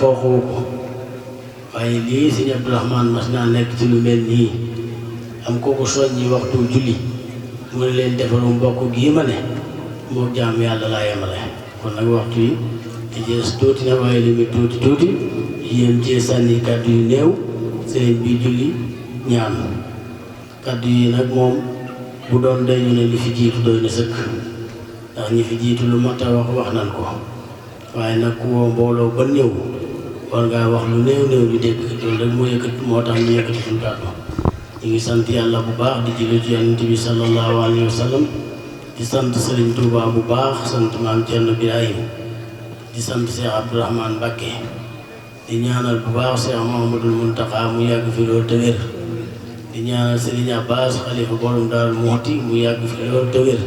foofu waaye lii sëñ Abdourahmane mas naa nekk ci lu mel nii am kooku soññi waxtu julli mu ne leen defalu mbokk gii ma ne moo jaam yàlla laa yemale kon nag waxtu yi di jees tuuti na waaye li muy tuuti yéen ci sànni kàddu yu néew sëriñ bi julli ñaan kàddu yi nag moom bu doon day ñu ne li fi jiitu doy na sëkk ndax ñi fi jiitu lu mat a wax nan ko waaye nag ku woo mbooloo ba ñëw war ngaa wax lu néew ñu dégg loolu rek moo yëkkati moo tax ñu yëkkati suñu kàddu ñu ngi sant yàlla bu baax di julli ci Yonent bi sallallahu alayhi wa sallam di sant Sëriñ Tuubaa bu baax sant Maam Cerno Birahim di sant Cheikh Abdourahmane Mbacké di ñaanal bu baax Cheikh Mouhamadoul Mountakha mu yàgg fi loolu te wér di ñaanal Serigne Abbas xalifa borom Daaru Muxti mu yàgg fi loolu te wér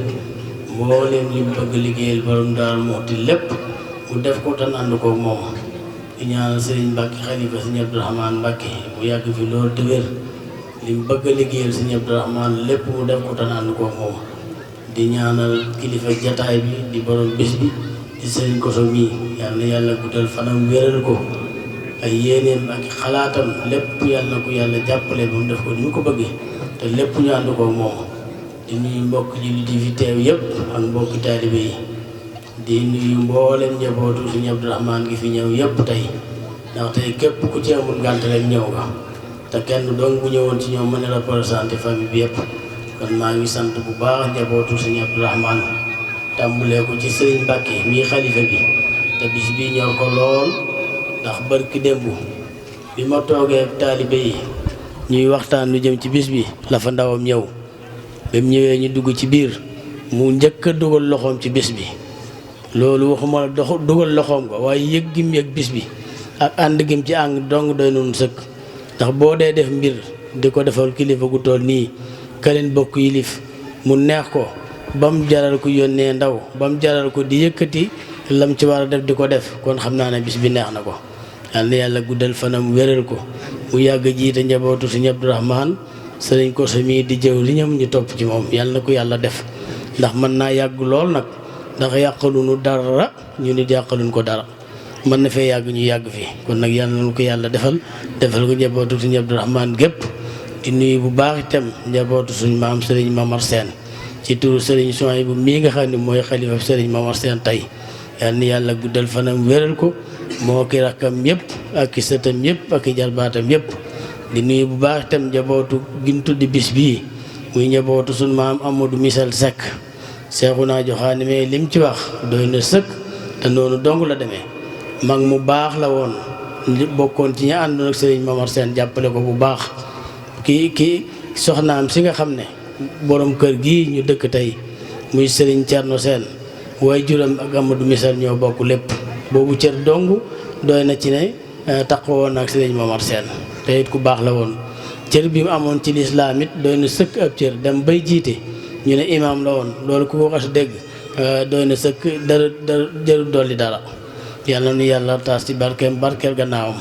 mbooleem li mu bëgg liggéeyal borom Daaru Muxti lépp mu def ko tan ànd ko moom di ñaanal Serigne Mbacké xalifa Serigne Abdourahmane Mbacké mu yàgg fi loolu te wér li mu bëgg liggéeyal Serigne Abdourahmane lépp mu def ko tan ànd ko moom di ñaanal kilifa jataay bi di borom bis bi di Serigne Koso mii yàlla na yàlla guddal fanam wéral ko ay yéeneem ak xalaatam lépp yàlla na ko yàlla jàppale ba mu def ko ni mu ko bëggee te lépp ñu ànd ko moom di nuyu mbokk jullit yi fi teew yëpp ak mbokki taalibe yi di nuyu mboolem njabootu Serigne Abdourahmane gi fi ñëw yëpp tey ndax tey képp ku ci amul ngànt rek ñëw nga te kenn dong bu ñëwoon ci ñoom mën a représenté famille bi yëpp kon maa ngi sant bu baax njabootu Serigne Abdourahmane tàmbalee ko ci Serigne Mbacké mii xalifa bi te bis bii ñor ko lool ndax barki démb bi ma toogee ak taalibe yi ñuy waxtaan lu jëm ci bis bi la fa ndawam ñëw ba mu ñëwee ñu dugg ci biir mu njëkk a dugal loxoom ci bis bi loolu waxuma la dugal loxoom nga waaye yëg gim yëg bis bi ak ànd gim ci ànd dong doy noonu sëkk ndax boo dee def mbir di ko defal kilifa gu toll nii ka leen bokk yilif mu neex ko ba mu jaral ko yónnee ndaw ba mu jaral ko di yëkkati lam ci war a def di ko def kon xam naa ne bis bi neex na ko yàlla na yàlla guddal fanam wéral ko mu yàgg jiite njabootu Serigne Abdourahmane Serigne Koso mii di jëw li ñam ñu topp ci moom yàlla na ko yàlla def ndax mën naa yàgg lool nag ndax yàqaluñu dara ñu nit yàqaluñ ko dara mën na fee yàgg ñu yàgg fii kon nag yàlla na ko yàlla defal ko njabootu Serigne Abdourahmane gépp di nuyu bu baax itam njabootu suñu maam Serigne Mamar Sène ci turu Serigne Souhaïbou mii nga xam ne mooy xalifa Serigne Mamar Sène tey yàlla na yàlla guddal fanam wéral ko moo ki rakkam yëpp ak i sëtam yëpp ak i jarbaatam yëpp di nuyu bu baax itam njabootu gin tuddi bis bii muy njabootu suñu maam Amadou Misal Seck Seexuna Joxaane mais lim ci wax doy na sëkk te noonu dong la demee mag mu baax la woon bokkoon ci ña àndoon ak Serigne Mamar Sène jàppale ko bu baax kii soxnaam si nga xam ne borom kër gii ñu dëkk tey muy Serigne Thierno Sène waaye juram ak Amadou Misal ñoo bokk lépp boobu cër dong doy na ci ne taxawoon ak Serigne Mamar Sène te it ku baax la woon cër bi mu amoon ci lislaam it doy na sëkk ab cër dem bay jiite ñu ne imaam la woon loolu ku ko xas dégg doy na sëkk dara jëru dolli dara yàlla nu yàlla taas ci barkeel gannaawam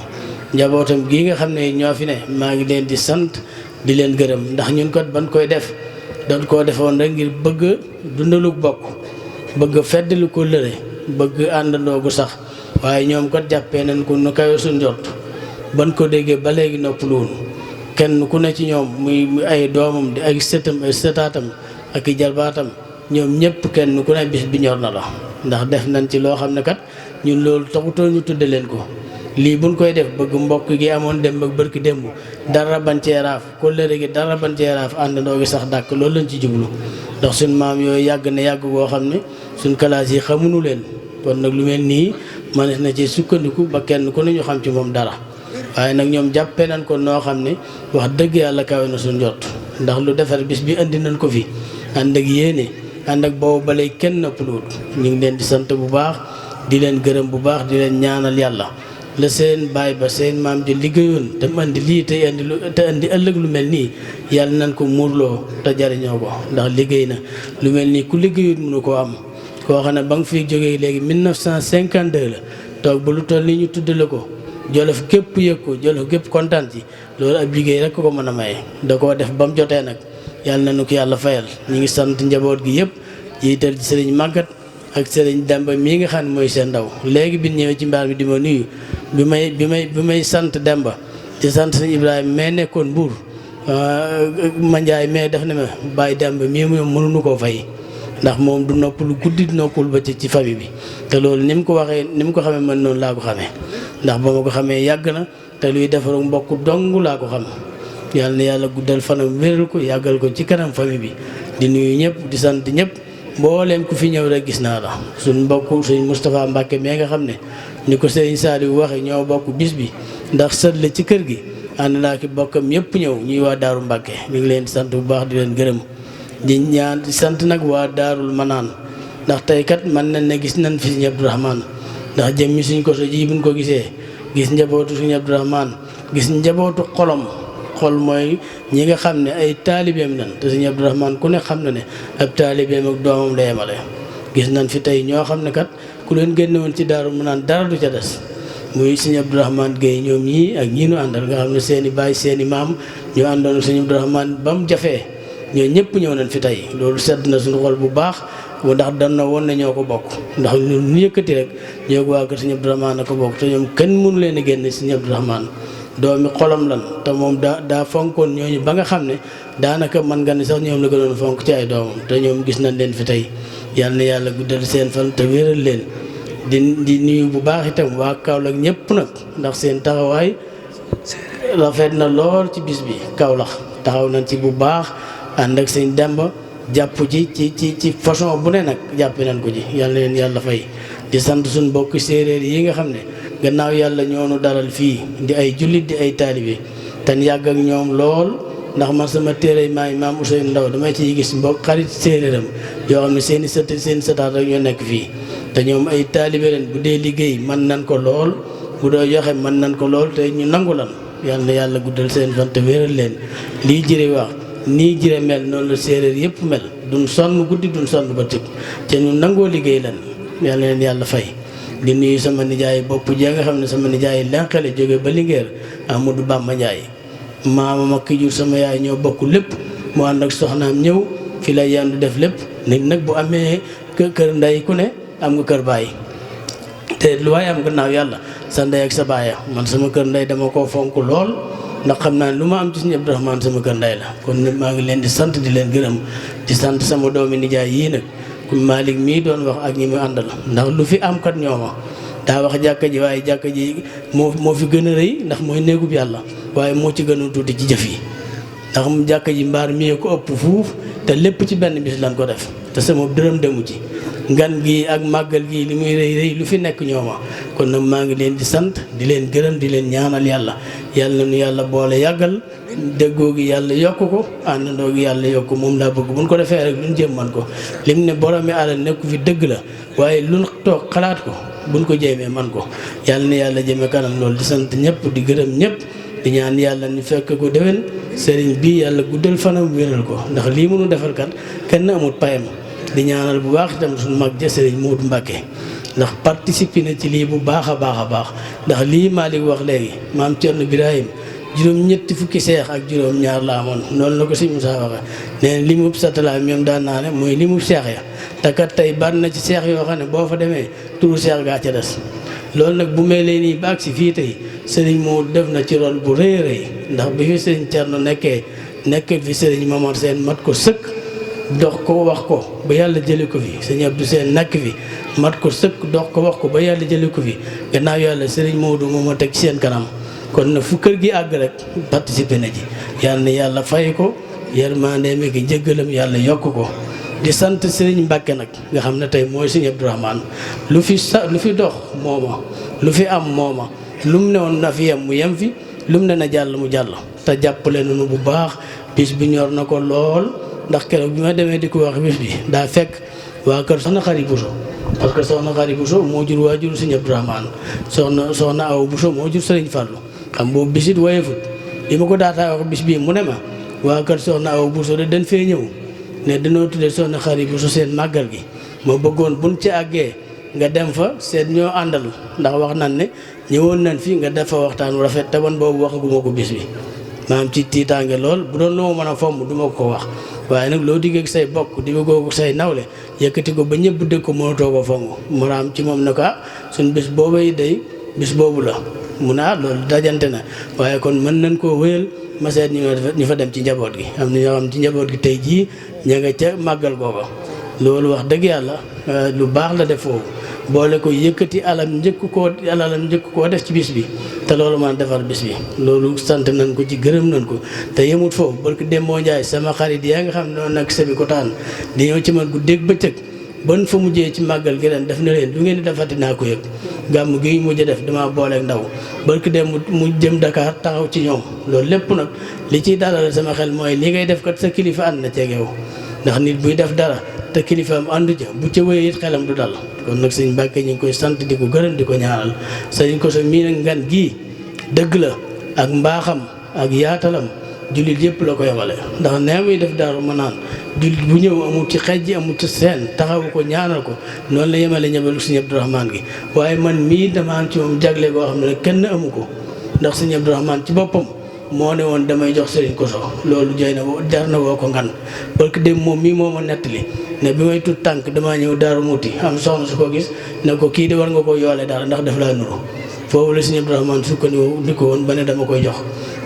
njabootam gii nga xam ne ñoo fi ne maa ngi leen di sant di leen gërëm ndax ñun kat ban koy def doon koo defoon rek ngir bëgg dundalu bokk bëgg feddali ko lëre bëgg àndandoo gu sax waaye ñoom kat jàppee nañ ko nu kawe suñ jot ban ko déggee ba léegi noppaluwun kenn ku ne ci ñoom muy ay doomam di ay sëtam ay sëtaatam ak i jarbaatam ñoom ñëpp kenn ku ne bis bi ñor na la ndax def nañ ci loo xam ne kat ñun loolu taxutoo ñu tudde leen ko lii buñ koy def bëgg mbokk gi amoon dem ak bërki démb dara ban cee raaf kóllëre gi dara ban cee raaf àndandoo gi sax dàkk loolu lañ ci jublu ndax suñ maam yooyu yàgg na yàgg goo xam ne suñ kalaas yi xamuñu leen kon nag lu mel nii manes na ci sukkandiku ba kenn ku ne ñu xam ci moom dara waaye nag ñoom jàppee nañ ko noo xam ne wax dëgg yàlla kawe na suñ jot ndax lu defar bis bi indi nañ ko fi ànd ak yéene ànd ak boobu balay kenn noppaluwut ñu ngi leen di sant bu baax di leen gërëm bu baax di leen ñaanal yàlla la seen baay ba seen maam ji liggéeyoon te mu andi lii te andi ëllëg lu mel nii yàlla nan ko muurloo te jariñoo ko ndax liggéey na lu mel nii ku liggéeyut mënu koo am koo xam ne ba nga fiy jógee léegi 1952 la toog ba lu toll nii ñu tuddale ko Jolof gépp yëg ko Jolof gépp kontaan ci loolu ab liggéey rek ko mën a maye da koo def ba mu jotee nag yàlla na nu ko yàlla fayal ñu ngi sant njaboot gi yëpp jiital ci sëriñ Maguette ak sëriñ Demba mii nga xam ne mooy seen ndaw léegi bi ñëwee ci mbaar mi di ma nuyu bi may sant Demba di sant sëriñ Ibrahima mais nekkoon Mbuur Mandiaye mais def na ma bàyyi Demba mii moom mënuñu koo fay ndax moom du noppalu guddi du noppalu ba ci famille bi te loolu ni mu ko waxee ni mu ko xamee man noonu laa ko xamee ndax ba ma ko xamee yàgg na te luy defaru mbokk dong laa ko xam yàlla na yàlla guddal fanam wéral ko yàggal ko ci kanam famille bi di nuyu ñëpp di sant ñëpp mbooleem ku fi ñëw rek gis naa la suñ mbokk suñ Moustapha Mbacke mais nga xam ne ni ko sëriñ Saliou waxe ñoo bokk bis bi ndax sët la ci kër gi ànd naa ki bokkam yëpp ñëw ñuy waa Daaru Mbacke ñu ngi leen di sant bu baax di leen gërëm di ñaan di sant nag waa Daarul Manaan ndax tey kat man nañ ne gis nañ fi Sëriñ Abdourahmane ndax jëmmi suñ ko so ji buñ ko gisee gis njabootu Sëriñ Abdourahmane gis njabootu xol mooy ñi nga xam ne ay taalibeem nan te Sëriñ Abdourahmane ku ne xam na ne ab taalibeem ak doomam la yemale gis nañ fi tey ñoo xam ne kat ku leen génne woon ci Daaru Manaan dara du ca des muy Sëriñ Abdourahmane Gueye ñoom ñii ak ñii nu àndal nga xam ne seen i baay seen i maam ñu àndoon Sëriñ Abdourahmane ba mu jafee ñoo ñëpp ñëw nañ fi tey loolu sedd na suñu xol bu baax ndax dan na woon ne ñoo ko bokk ndax ñu yëkkati rek ñoo ko waa kër Sëriñ Abdourahmane a ko bokk te ñoom kenn mënu leen a génne Sëriñ Abdourahmane doomi xolam lan te moom daa fonkoon ñooñu ba nga xam ne daanaka man nga ne sax ñoom la gënoon fonk ci ay doomam te ñoom gis nañ leen fi tey yàlla na yàlla guddal seen fan te wéral leen di nuyu bu baax itam waa Kaolack ñëpp nag ndax seen taxawaay rafet na lool ci bis bi Kaolack taxaw nañ ci bu baax ànd ak sëñ Demba jàpp ci façon bu ne nag jàppe nañ ko ci yàlla leen yàlla fay di sant suñ mbokki séeréer yi nga xam ne gannaaw yàlla ñoonu dalal fii di ay jullit di ay taalibe ten yàgg ak ñoom lool ndax man sama téere maam Ousseynou Ndaw damay ciy gis mbokk xarit séeréeram yoo xam ne seen sëtaat rek ñoo nekk fii te ñoom ay taalibe leen bu dee liggéey mën nañ ko lool bu doo joxe mën nañ ko lool te ñu nangu lan yàlla na yàlla guddal seen fan te wéral leen lii jëre wax nii jëre mel noonu la séeréer yëpp mel duñ sonn guddi duñ sonn ba tëg te ñu nangoo liggéey lan yàlla leen yàlla fay di nuyu sama nijaay bopp jee nga xam ne sama nijaay lenqale jóge ba Linguère Amadou Bamba Ndiaye maamam ak ki jur sama yaay ñoo bokk lépp mu ànd ak soxnaam ñëw fi lay yandu def lépp nit nag bu amee kër ndey ku ne am nga kër baay te lu waaye am gannaaw yàlla sa ndey ak sa baaya man sama kër ndey dama koo fonk lool ndax xam naa ne lu ma am ci Sëriñ Abdourahmane sama kër ndey la kon maa ngi leen di sant di leen gërëm di sant sama doomi nijaay yii nag ku Malick mii doon wax ak ñi mu àndal ndax lu fi am kat ñooma daa wax jàkka ji waaye jàkka ji moo fi gën a rëy ndax mooy néegub yàlla waaye moo ci gën a tuuti ci jëf yi ndax mu jàkka ji mbaar mii ko ëpp fuuf te lépp ci benn bis lan ko def te sama dërëm demu ci ngan gi ak màggal gi li muy rëy lu fi nekk ñooma kon nag maa ngi leen di sant di leen gërëm di leen ñaanal yàlla yàlla nu yàlla boole yàggal déggoo gi yàlla yokk ko àndandoo gi yàlla yokk moom laa bëgg buñ ko defee rek luñ jéem man ko lim ne boromi alal nekku fi dëgg la waaye luñ toog xalaat ko buñ ko jéemee man ko yàlla na yàlla jëme kanam loolu di sant ñëpp di gërëm ñëpp di ñaan yàlla ñu fekk ko déwén sëriñ bi yàlla guddal fanam wéral ko ndax lii mënu defal kat kenn amut payam di ñaanal bu baax itam suñu mag ja sëriñ Modou Mbacke ndax participer na ci lii bu baax a baax ndax lii Malick wax léegi maam Thierno Birahim juróom-ñetti fukki seex ak juróom-ñaar la amoon noonu la ko sëñ Moussa waxe nee na li mu satala ñoom daan naa ne mooy li mu seex ya te kat tey bari na ci seex yoo xam ne boo fa demee turu seex gaa ca des loolu nag bu mel nii ba agsi fii tey sëriñ moo def na ci rôle bu rëy ndax bi fi sëriñ Thierno nekk fi sëriñ Momar Sène mat ko sëkk dox ko wax ko ba yàlla jële ko fi sëriñ Abdou Sène nekk fi mat ko sëkk dox ko wax ko ba yàlla jële ko fi gannaaw yàlla sëriñ Modou moo ma teg ci seen kanam kon nag fu kër gi àgg rek participer na ji yàlla na yàlla fay ko yërmandeem ak jéggalam yàlla yokk ko di sant Sëriñ Mbàkke nag nga xam ne tey mooy Sëriñ Abdourahmane lu fi dox mooma lu fi am mooma lu mu ne woon na fi yem mu yem fi lu mu ne na jàll mu jàll te jàppale nañu bu baax bis bi ñor na ko lool ndax keroog bi ma demee di ko wax bis bi daa fekk waa kër soxna Xari Buso parce que soxna Xari Bousso moo jur waajur sëñ Abdourahmane soxna Awa Bousso moo jur sëriñ Fallou xam boobu bisit woyefut li ma ko daataa wax bis bii mu ne ma waa kër soxna Awa Bousso de dañ fee ñëw ne dañoo tuddee soxna Xari Bousso seen màggal gi ma bëggoon buñ ci àggee nga dem fa seet ñoo àndal ndax wax nan ne ñëwoon nañ fi nga def fa waxtaan wu rafet te man boobu waxaguma ko bis bi maam ci tiitaange lool bu doon lu ma mën a fomm du ma ko wax waaye nag loo digg ak say bokk di ko say nawle yëkkati ko ba ñëpp dégg ko mënatoo ko fomm mu raam ci moom ne ko suñ bis boobay day bis boobu la mu ne loolu dajante na waaye kon mën nañ koo wéyal ma seet ñu fa dem ci njaboot gi am na ñoo xam ci njaboot gi tey jii ña nga ca màggal googa loolu wax dëgg yàlla lu baax la def foofu boole ko yëkkati alalam njëkk koo def ci bis bi te loolu man defar bis bi loolu sant nañ ko ci gërëm nañ ko te yemut foofu barki Demba Ndiaye sama xarit yaa nga xam ne noonu nag semi ko taan di ñëw ci man guddeeg bëccëg ban fa mujjee ci màggal gi ren def na leen lu ngeen di defati naa ko yëg gàmm gi mujj def dama booleeg ndaw barki dem mu jëm Dakar taxaw ci ñoom loolu lépp nag li ciy dalal sama xel mooy li ngay def kat sa kilifa ànd na ceeg yow ndax nit buy def dara te kilifaam àndu ja bu ca wéyee it xelam du dal kon nag sëñ Mbàkke ñu ngi koy sant di ko gërëm di ko ñaanal sëñ ko sa mii nag ngan gii dëgg la ak mbaaxam ak yaatalam jullit yëpp la ko yemale ndax nee muy def daaru ma naan jullit bu ñëw amul ci xejji amul ci seen taxawu ko ñaanal ko noonu la yemale ñëbalu sëñ Abdourahmane gi waaye man mii dama am ci moom jagle goo xam ne kenn amu ko ndax sëñ Abdourahmane ci boppam moo ne woon damay jox sëriñ Koso loolu jooy na jar na woo ko ngan parce que dem moom mii moo ma nettali ne bi may tut tànk damaa ñëw daaru muuti am soxna su ko gis ne ko kii de war nga ko yoole dara ndax daf laa nuru foofu la sëñ Abdourahmane sukkandiku woon ba ne dama koy jox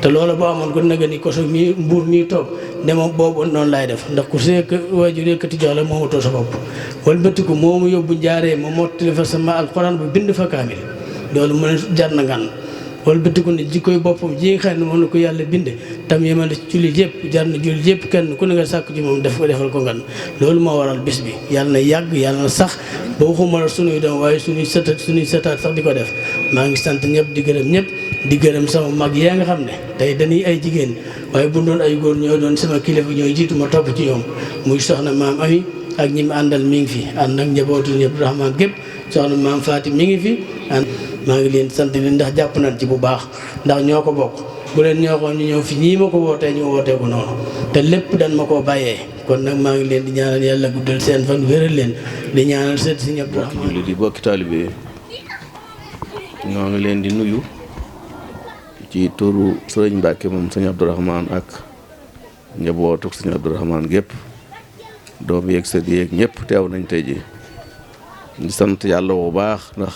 te loolu boo amoon ko naga ni Koso mii mbuur mii toog ne ma boobu noonu laay def ndax ku seek waajur yëkkati jox la moomatoo sa bopp walbatiku moomu yóbbu njaaree ma mottali fa sama alxuraan bu bind fa kaamil loolu mën a jar na ngan walbatiku ne jikkoy boppam ji nga xam ne moom la ko yàlla binde tam yemale ci jullit yëpp jar na jullit yëpp kenn ku ne nga sàkk ci moom defal ko ngan loolu moo waral bis bi yàlla na yàgg yàlla na sax ba waxuma la sunuy doom waaye suñuy sëtaat sax di ko def maa ngi sant ñëpp di gërëm ñëpp di gërëm sama mag yaa nga xam ne tey dañuy ay jigéen waaye bu doon ay góor ñoo doon sama kilifa ñooy jiitu ma topp ci ñoom muy soxna maam Ami ak ñi mu àndal mi ngi fi ànd ak njabootu Abdourahmane gépp soxna maam Fatim mi ngi fi maa ngi leen sant leen ndax jàpp nañ ci bu baax ndax ñoo ko bokk bu leen ñoo xoon ñu ñëw fi ñii ma ko wootee ñu wootee ko noonu te lépp dañ ma koo bàyyee kon nag maa ngi leen di ñaanal yàlla guddal seen fan wéral leen di ñaanal seet si Abdourahmane julli di bokki taalibe ñoo ngi leen di nuyu ci turu sëriñ Mbàkke moom sëñ Abdourahmane ak njabootu sëñ Abdourahmane gépp doom yeeg sët yeeg ñëpp teew nañ tey ji di sant yàlla bu baax ndax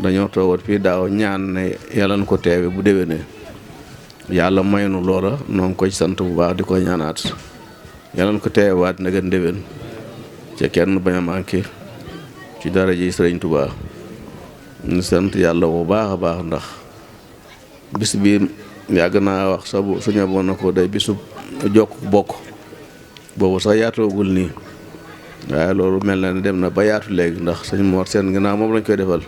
dañoo toogat fii daaw ñaan ne yàlla na ko teewe bu déwénee yàlla may nu loola noo ngi koy sant bu baax di ko ñaanaat yàlla na ko teewaat na gën déwén ca kenn bañ a manqué ci dara ji sëriñ Tuubaa ñu sant yàlla bu baax a baax ndax bis bi yàgg naa wax sabu suñu aboon na ko day bisu jokk bokk boobu sax yaatoogul nii waaye loolu mel na ne dem na ba yaatu léegi ndax sëñ Mor Sène ginnaaw moom lañ koy defal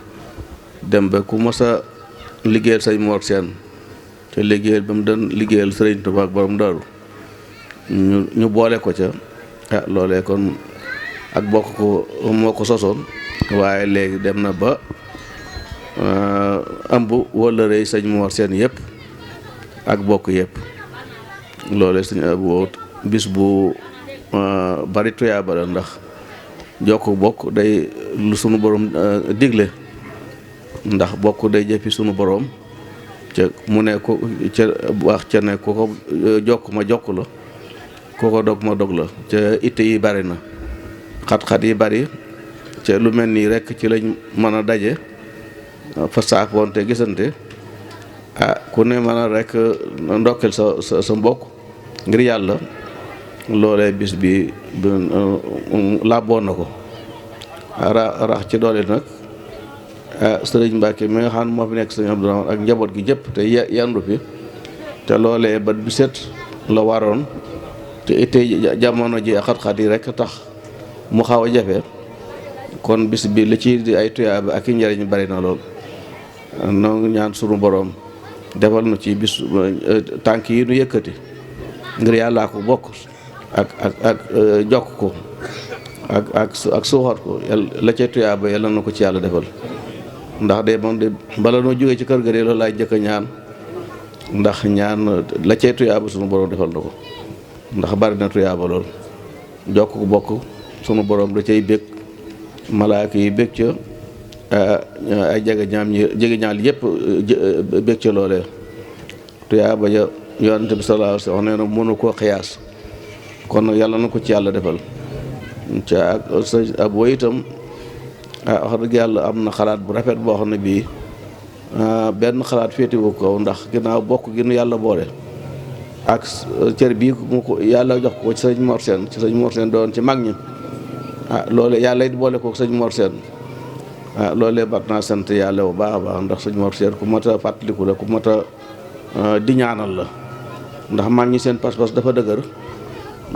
dem ba ku mos a liggéeyal sëñ Mor Sène te liggéeyal ba mu doon liggéeyal sëriñ Tuubaa ak borom Daaru ñu boole ko ca loolee kon ak bokk ko moo ko sosoon waaye léegi dem na ba ëmb wala rëy sëñ Mor Sène yëpp ak bokk yëpp loolee sëñ Abo bis bu bari tuyaaba la ndax jokk bokk day lu sunu borom digle ndax bokk day jëppi sunu borom ca mu ne ko ca wax ca ne ku ko jokk ma jokk la ku ko dog ma dog la ca itte yi bari na xat-xat yi bari ca lu mel nii rekk ci lañ mën a daje fa saafoonte gisante ku ne mën a rekk ndokkel sa mbokk ngir yàlla loolee bis bi làbboon na ko rax ci doole nag sëriñ Mbàkke mi nga xam ne moo fi nekk sëriñ Abdourahmane ak njaboot gi jëpp te yandu fi te loolee bat bi set la waroon te ittee jamono ji xat-xat yi rekk tax mu xaw a jafe kon bis bi li ci di ay tuyaaba ak i njariñ bari na lool noo ngi ñaan sunu boroom defal nu ci bis tànk yi nu yëkkati ngir yàllaa ko bokk ak jokk ko ak suuxat ko la cay tuyaaba yàlla na ko ci yàlla defal ndax de moom de bala noo jógee ci kër ga de loolu laay jëkk a ñaan ndax ñaan la cay tuyaaba sunu borom defal na ko ndax bari na tuyaaba lool jokk ko bokk sunu borom da cay bég malaaka yi bég ca ay jege ñaal yëpp bég ca loolee tuyaaba ja yonent bi sallallahu alayhi wa sallam nee na mënu koo xiyaas kon nag yàlla na ko ci yàlla defal ca ak sa ab woy itam wax dëgg yàlla am na xalaat bu rafet boo xam ne bii benn xalaat féetewu ko ndax ginnaaw bokk gi nu yàlla boole ak cër bii mu ko yàlla jox ko ci sëñ Mor Sène ci sëñ Mor Sène doon ci mag ñi loole yàlla it boole ko sëñ Mor Sène loolee bat naa sant yàlla bu baax a baax ndax sëñ Mor Sène ku mat a fàttaliku la ku mat a di ñaanal la ndax mag ñi seen pas-pas dafa dëgër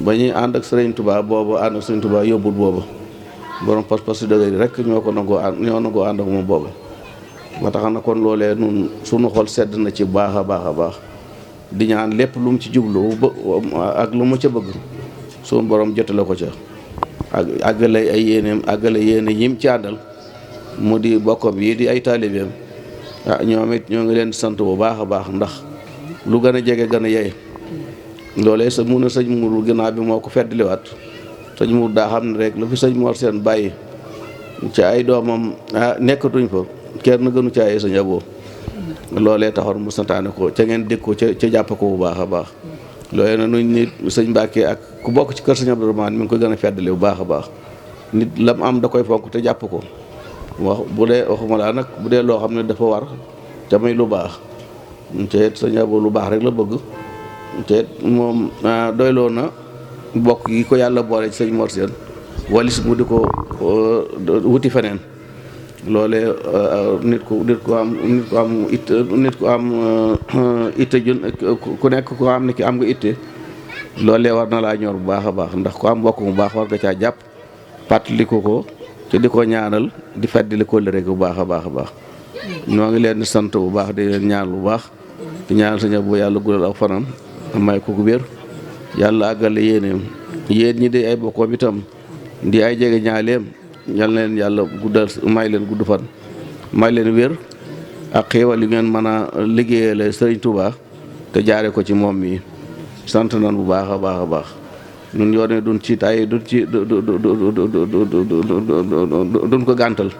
ba ñuy ànd ak Sëriñ Tuubaa booba ànd ak Sëriñ Tuubaa yóbbul booba borom pas-pas yu dëgër yi rek ñoo nangoo ànd ak moom booba ma tax na kon loolee nun sunu xol sedd na ci baax a baax a baax di ñaan lépp lu mu ci jublu ak lu mu ca bëgg sunu borom jotale ko ca ak àggale ay yéeneem àggale yéene yim ci àndal mu di bokkam yi di ay taalibeem ñoom it ñoo ngi leen sant bu baax a baax ndax lu gën a jege gën a yey loolee sa mun a sëñ Mourou ginnaaw bi moo ko feddliwaat sëñ Mourou daa xam ne rek lu fi sëñ Mor Sène bàyyi ci ay doomam nekkatuñ fa kenn gënu ci ay sëñ Abo loolee taxoon mu santaane ko ca ngeen dégg ko ca jàpp ko bu baax a baax loolee na nuñ nit sëñ Mbàkke ak ku bokk ci kër sëñ Abdourahmane mi ngi koy gën a feddali bu baax a baax nit lam am da koy fonk te jàpp ko bu dee waxuma laa nag bu dee loo xam ne dafa war ca may lu baax te it sëñ Abo lu baax rek la bëgg te moom doyloo na bokk yi ko yàlla boole ci sëñ Mor Sène walis mu di ko wuti feneen loolee nit ku am itte jun ku nekk ko am ne ki am nga itte loolee war na laa ñor bu baax a baax ndax ku am bokk mu baax war nga caa jàpp fàttaliku ko te di ko ñaanal di fàttali ko rek bu baax a baax a baax ñoo ngi leen di sant bu baax di leen ñaan bu baax di ñaanal sëñ bu yàlla guddal ak fanam may ko gu wér yàlla àggale yéeneem yéen ñi di ay bokkoom itam di ay jege ñaaleem yal na leen yàlla guddal may leen gudd fan may leen wér ak xéewal yu ngeen mën a liggéeyale Sëriñ Tuubaa te jaare ko ci moom mi sant nan bu baax a baax a baax ñun yoone duñ ci tay duñ ko gàntal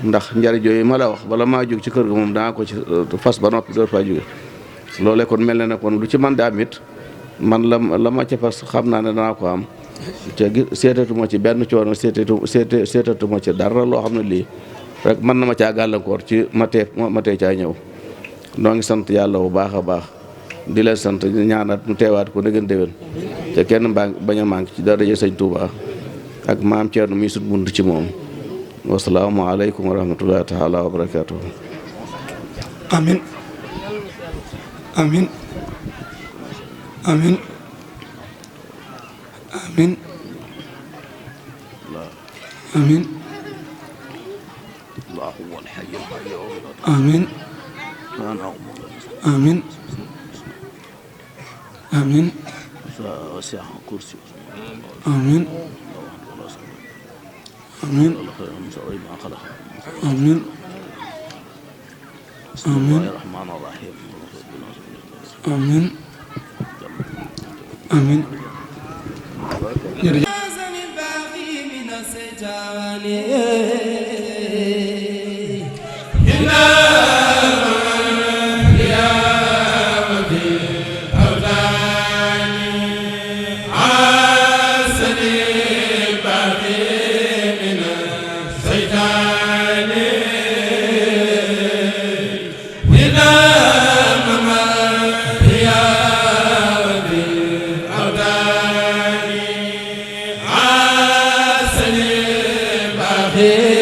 ndax njariñ yooyu ma la wax bala maa jóg ci kër ga moom daa ko ci fas ba noppi door faa jóge loolee kon mel na ne kon lu ci man di am it man la ma ca fas xam naa ne danaa ko am te seetatuma ci benn coono seetatuma ci dara loo xam ne lii rek mën na ma caa gàllankoor ci ma tee caa ñëw noo ngi sant yàlla bu baax a baax di leen sant ñaanaat mu teewaat ko nëgën déwén te kenn bañ a manqué ci daraja sëñ Touba ak maam Thierno mi sut bunt ci moom wasalaamu aleykum wa rahmatullahi taala wa barakatuh amin amin amin amin amin amin amin amin amin amin amin amin amin amin Hey